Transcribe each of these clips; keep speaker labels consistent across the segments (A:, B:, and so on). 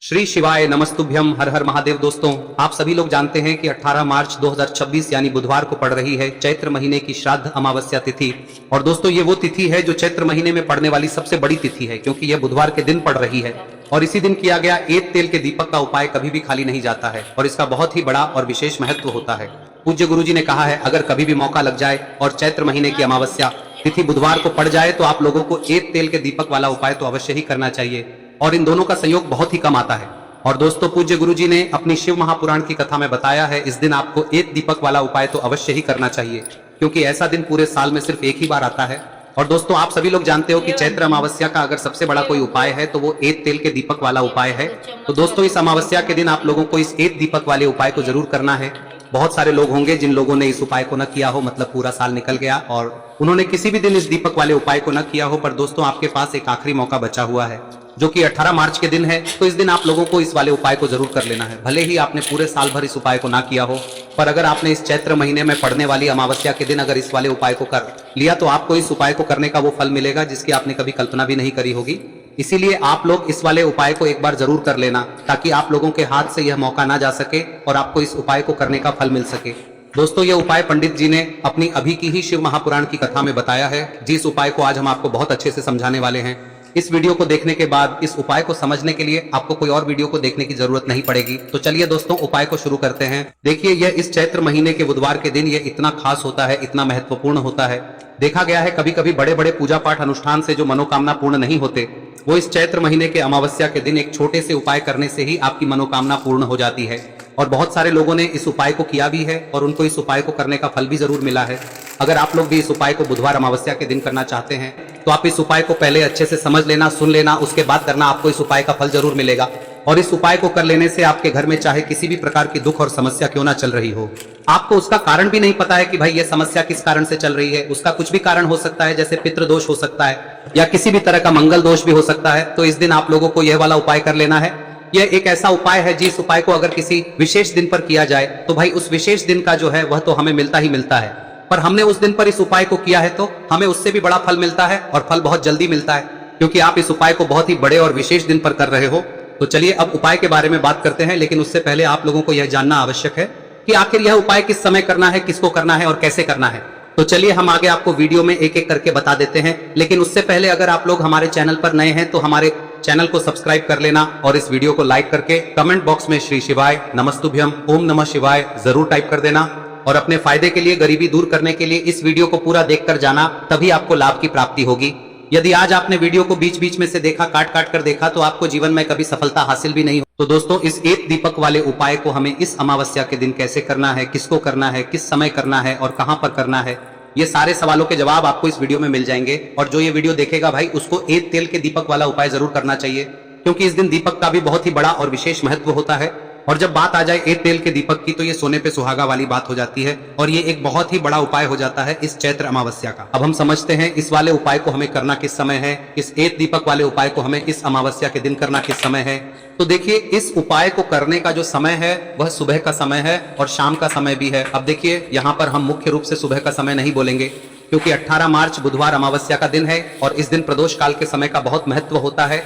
A: श्री शिवाय नमस्तुभ्यम हर हर महादेव। दोस्तों, आप सभी लोग जानते हैं कि 18 मार्च 2026 यानी बुधवार को पड़ रही है चैत्र महीने की श्राद्ध अमावस्या तिथि। और दोस्तों, ये वो तिथि है जो चैत्र महीने में पड़ने वाली सबसे बड़ी तिथि है, क्योंकि यह बुधवार के दिन पड़ रही है। और इसी दिन किया गया एक तेल के दीपक का उपाय कभी भी खाली नहीं जाता है और इसका बहुत ही बड़ा और विशेष महत्व होता है। पूज्य गुरु जी ने कहा है, अगर कभी भी मौका लग जाए और चैत्र महीने की अमावस्या तिथि बुधवार को पड़ जाए तो आप लोगों को एक तेल के दीपक वाला उपाय तो अवश्य ही करना चाहिए। और इन दोनों का संयोग बहुत ही कम आता है। और दोस्तों, पूज्य गुरु जी ने अपनी शिव महापुराण की कथा में बताया है, इस दिन आपको एक दीपक वाला उपाय तो अवश्य ही करना चाहिए, क्योंकि ऐसा दिन पूरे साल में सिर्फ एक ही बार आता है। और दोस्तों, आप सभी लोग जानते हो कि चैत्र अमावस्या का अगर सबसे बड़ा कोई उपाय है तो वो एक तेल के दीपक वाला उपाय है। तो दोस्तों, इस अमावस्या के दिन आप लोगों को इस एक दीपक वाले उपाय को जरूर करना है। बहुत सारे लोग होंगे जिन लोगों ने इस उपाय को न किया हो, मतलब पूरा साल निकल गया और उन्होंने किसी भी दिन इस दीपक वाले उपाय को न किया हो। पर दोस्तों, आपके पास एक आखिरी मौका बचा हुआ है, जो कि 18 मार्च के दिन है। तो इस दिन आप लोगों को इस वाले उपाय को जरूर कर लेना है। भले ही आपने पूरे साल भर इस उपाय को ना किया हो, पर अगर आपने इस चैत्र महीने में पड़ने वाली अमावस्या के दिन अगर इस वाले उपाय को कर लिया तो आपको इस उपाय को करने का वो फल मिलेगा जिसकी आपने कभी कल्पना भी नहीं करी होगी। इसीलिए आप लोग इस वाले उपाय को एक बार जरूर कर लेना, ताकि आप लोगों के हाथ से यह मौका ना जा सके और आपको इस उपाय को करने का फल मिल सके। दोस्तों, यह उपाय पंडित जी ने अपनी अभी की ही शिव महापुराण की कथा में बताया है, जिस उपाय को आज हम आपको बहुत अच्छे से समझाने वाले हैं। इस वीडियो को देखने के बाद इस उपाय को समझने के लिए आपको कोई और वीडियो को देखने की जरूरत नहीं पड़ेगी। तो चलिए दोस्तों, उपाय को शुरू करते हैं। देखिए, यह इस चैत्र महीने के बुधवार के दिन यह इतना खास होता है, इतना महत्वपूर्ण होता है। देखा गया है कभी कभी बड़े बड़े पूजा पाठ अनुष्ठान से जो मनोकामना पूर्ण नहीं होते, वो इस चैत्र महीने के अमावस्या के दिन एक छोटे से उपाय करने से ही आपकी मनोकामना पूर्ण हो जाती है। और बहुत सारे लोगों ने इस उपाय को किया भी है और उनको इस उपाय को करने का फल भी जरूर मिला है। अगर आप लोग भी इस उपाय को बुधवार अमावस्या के दिन करना चाहते हैं तो आप इस उपाय को पहले अच्छे से समझ लेना, सुन लेना, उसके बाद करना। आपको इस उपाय का फल जरूर मिलेगा। और इस उपाय को कर लेने से आपके घर में चाहे किसी भी प्रकार की दुख और समस्या क्यों ना चल रही हो, आपको उसका कारण भी नहीं पता है कि भाई ये समस्या किस कारण से चल रही है, उसका कुछ भी कारण हो सकता है, जैसे पितृदोष हो सकता है या किसी भी तरह का मंगल दोष भी हो सकता है। तो इस दिन आप लोगों को यह वाला उपाय कर लेना है। यह एक ऐसा उपाय है जिस उपाय को अगर किसी विशेष दिन पर किया जाए तो भाई उस विशेष दिन का जो है वह तो हमें मिलता ही मिलता है, पर हमने उस दिन पर इस उपाय को किया है तो हमें उससे भी बड़ा फल मिलता है और फल बहुत जल्दी मिलता है, क्योंकि आप इस उपाय को बहुत ही बड़े और विशेष दिन पर कर रहे हो। तो चलिए अब उपाय के बारे में बात करते हैं, लेकिन उससे पहले आप लोगों को यह जानना आवश्यक है कि आखिर यह उपाय किस समय करना है, किसको करना है और कैसे करना है। तो चलिए हम आगे आपको वीडियो में एक एक करके बता देते हैं। लेकिन उससे पहले अगर आप लोग हमारे चैनल पर नए हैं तो हमारे चैनल को सब्सक्राइब कर लेना और इस वीडियो को लाइक करके कमेंट बॉक्स में श्री शिवाय नमस्तुभ्यम ओम नमः शिवाय जरूर टाइप कर देना। और अपने फायदे के लिए, गरीबी दूर करने के लिए इस वीडियो को पूरा देखकर जाना, तभी आपको लाभ की प्राप्ति होगी। यदि आज आपने वीडियो को बीच बीच में से देखा, काट काट कर देखा, तो आपको जीवन में कभी सफलता हासिल भी नहीं हो। तो दोस्तों, इस एक दीपक वाले उपाय को हमें इस अमावस्या के दिन कैसे करना है, किसको करना है, किस समय करना है और कहां पर करना है, ये सारे सवालों के जवाब आपको इस वीडियो में मिल जाएंगे। और जो ये वीडियो देखेगा भाई, उसको एक तेल के दीपक वाला उपाय जरूर करना चाहिए, क्योंकि इस दिन दीपक का भी बहुत ही बड़ा और विशेष महत्व होता है। और जब बात आ जाए एक तेल के दीपक की तो ये सोने पे सुहागा वाली बात हो जाती है और ये एक बहुत ही बड़ा उपाय हो जाता है इस चैत्र अमावस्या का। अब हम समझते हैं इस वाले उपाय को हमें करना किस समय है, इस एक दीपक वाले उपाय को हमें इस अमावस्या के दिन करना किस समय है। तो देखिए, इस उपाय को करने का जो समय है वह सुबह का समय है और शाम का समय भी है। अब देखिए, यहाँ पर हम मुख्य रूप से सुबह का समय नहीं बोलेंगे, क्योंकि 18 मार्च बुधवार अमावस्या का दिन है और इस दिन प्रदोष काल के समय का बहुत महत्व होता है।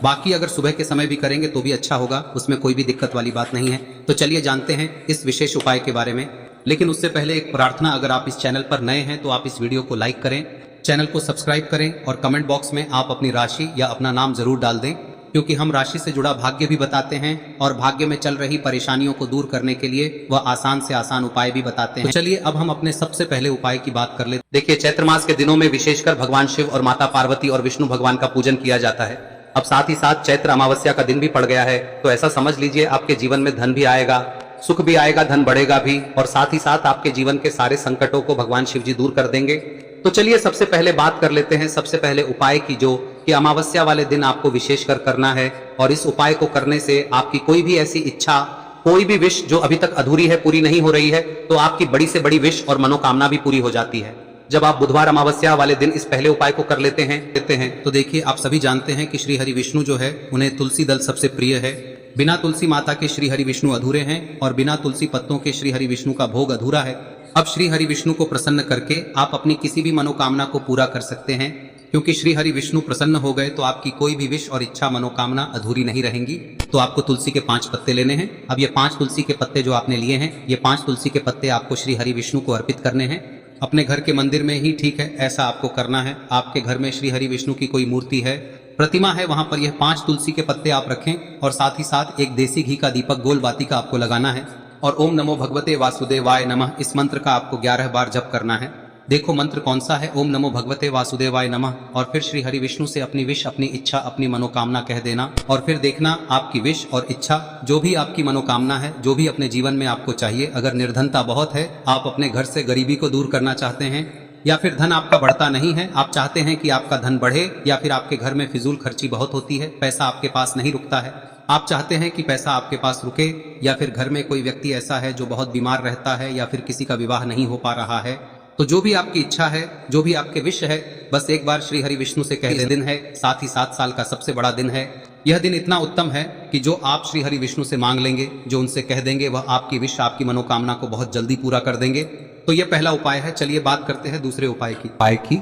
A: बाकी अगर सुबह के समय भी करेंगे तो भी अच्छा होगा, उसमें कोई भी दिक्कत वाली बात नहीं है। तो चलिए जानते हैं इस विशेष उपाय के बारे में। लेकिन उससे पहले एक प्रार्थना, अगर आप इस चैनल पर नए हैं तो आप इस वीडियो को लाइक करें, चैनल को सब्सक्राइब करें और कमेंट बॉक्स में आप अपनी राशि या अपना नाम जरूर डाल दें, क्योंकि हम राशि से जुड़ा भाग्य भी बताते हैं और भाग्य में चल रही परेशानियों को दूर करने के लिए वह आसान से आसान उपाय भी बताते हैं। तो चलिए अब हम अपने सबसे पहले उपाय की बात कर लेते। देखिए, चैत्र मास के दिनों में विशेषकर भगवान शिव और माता पार्वती और विष्णु भगवान का पूजन किया जाता है। अब साथ ही साथ चैत्र अमावस्या का दिन भी पड़ गया है, तो ऐसा समझ लीजिए आपके जीवन में धन भी आएगा, सुख भी आएगा, धन बढ़ेगा भी, और साथ ही साथ आपके जीवन के सारे संकटों को भगवान शिव जी दूर कर देंगे। तो चलिए सबसे पहले बात कर लेते हैं सबसे पहले उपाय की, जो कि अमावस्या वाले दिन आपको विशेषकर करना है। और इस उपाय को करने से आपकी कोई भी ऐसी इच्छा, कोई भी विश जो अभी तक अधूरी है, पूरी नहीं हो रही है, तो आपकी बड़ी से बड़ी विश और मनोकामना भी पूरी हो जाती है जब आप बुधवार अमावस्या वाले दिन इस पहले उपाय को कर लेते हैं। तो देखिए, आप सभी जानते हैं कि श्री हरि विष्णु जो है उन्हें तुलसी दल सबसे प्रिय है। बिना तुलसी माता के श्री हरि विष्णु अधूरे हैं और बिना तुलसी पत्तों के श्री हरि विष्णु का भोग अधूरा है। अब श्री हरि विष्णु को प्रसन्न करके आप अपनी किसी भी मनोकामना को पूरा कर सकते हैं। क्योंकि श्री हरि विष्णु प्रसन्न हो गए तो आपकी कोई भी विश और इच्छा मनोकामना अधूरी नहीं रहेंगी। तो आपको तुलसी के 5 पत्ते लेने हैं। अब ये 5 तुलसी के पत्ते जो आपने लिए हैं, ये 5 तुलसी के पत्ते आपको श्री हरि विष्णु को अर्पित करने हैं। अपने घर के मंदिर में ही ठीक है, ऐसा आपको करना है। आपके घर में श्री हरि विष्णु की कोई मूर्ति है, प्रतिमा है, वहां पर यह 5 तुलसी के पत्ते आप रखें और साथ ही साथ एक देसी घी का दीपक गोल बाती का आपको लगाना है और ओम नमो भगवते वासुदेवाय नमः इस मंत्र का आपको 11 बार जप करना है। देखो मंत्र कौन सा है, ओम नमो भगवते वासुदेवाय नमः, और फिर श्री हरि विष्णु से अपनी विश, अपनी इच्छा, अपनी मनोकामना कह देना और फिर देखना आपकी विश और इच्छा, जो भी आपकी मनोकामना है, जो भी अपने जीवन में आपको चाहिए। अगर निर्धनता बहुत है, आप अपने घर से गरीबी को दूर करना चाहते हैं, या फिर धन आपका बढ़ता नहीं है, आप चाहते हैं कि आपका धन बढ़े, या फिर आपके घर में फिजूल खर्ची बहुत होती है, पैसा आपके पास नहीं रुकता है, आप चाहते हैं कि पैसा आपके पास रुके, या फिर घर में कोई व्यक्ति ऐसा है जो बहुत बीमार रहता है, या फिर किसी का विवाह नहीं हो पा रहा है, तो जो भी आपकी इच्छा है, जो भी आपके विश है, बस एक बार श्री हरि विष्णु से कह दे। दिन है, साथ ही 7 साल का सबसे बड़ा दिन है। यह दिन इतना उत्तम है कि जो आप श्री हरि विष्णु से मांग लेंगे, जो उनसे कह देंगे, वह आपकी विश, आपकी मनोकामना को बहुत जल्दी पूरा कर देंगे। तो यह पहला उपाय है। चलिए बात करते हैं दूसरे उपाय की।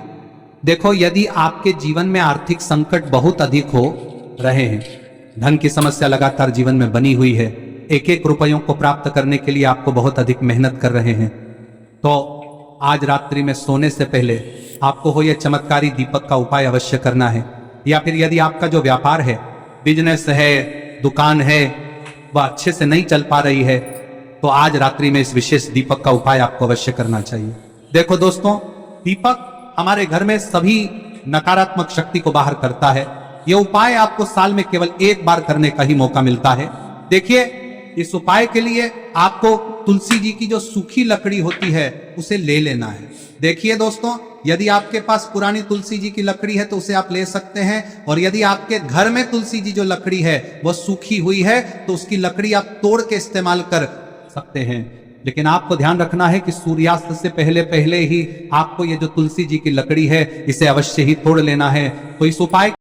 B: देखो, यदि आपके जीवन में आर्थिक संकट बहुत अधिक हो रहे हैं, धन की समस्या लगातार जीवन में बनी हुई है, एक एक रुपयों को प्राप्त करने के लिए आपको बहुत अधिक मेहनत कर रहे हैं, तो आज रात्रि में सोने से पहले आपको हो यह चमत्कारी दीपक का उपाय अवश्य करना है। या फिर यदि आपका जो व्यापार है, बिजनेस है, दुकान है, वह अच्छे से नहीं चल पा रही है, तो आज रात्रि में इस विशेष दीपक का उपाय आपको अवश्य करना चाहिए। देखो दोस्तों, दीपक हमारे घर में सभी नकारात्मक शक्ति को बाहर करता है। यह उपाय आपको साल में केवल 1 बार करने का ही मौका मिलता है। देखिए, इस उपाय के लिए आपको तुलसी जी की जो सूखी लकड़ी होती है उसे ले लेना है। देखिए दोस्तों, यदि आपके पास पुरानी तुलसी जी की लकड़ी है तो उसे आप ले सकते हैं, और यदि आपके घर में तुलसी जी जो लकड़ी है वह सूखी हुई है तो उसकी लकड़ी आप तोड़ के इस्तेमाल कर सकते हैं। लेकिन आपको ध्यान रखना है कि सूर्यास्त से पहले पहले ही आपको ये जो तुलसी जी की लकड़ी है इसे अवश्य ही तोड़ लेना है। तो इस उपाय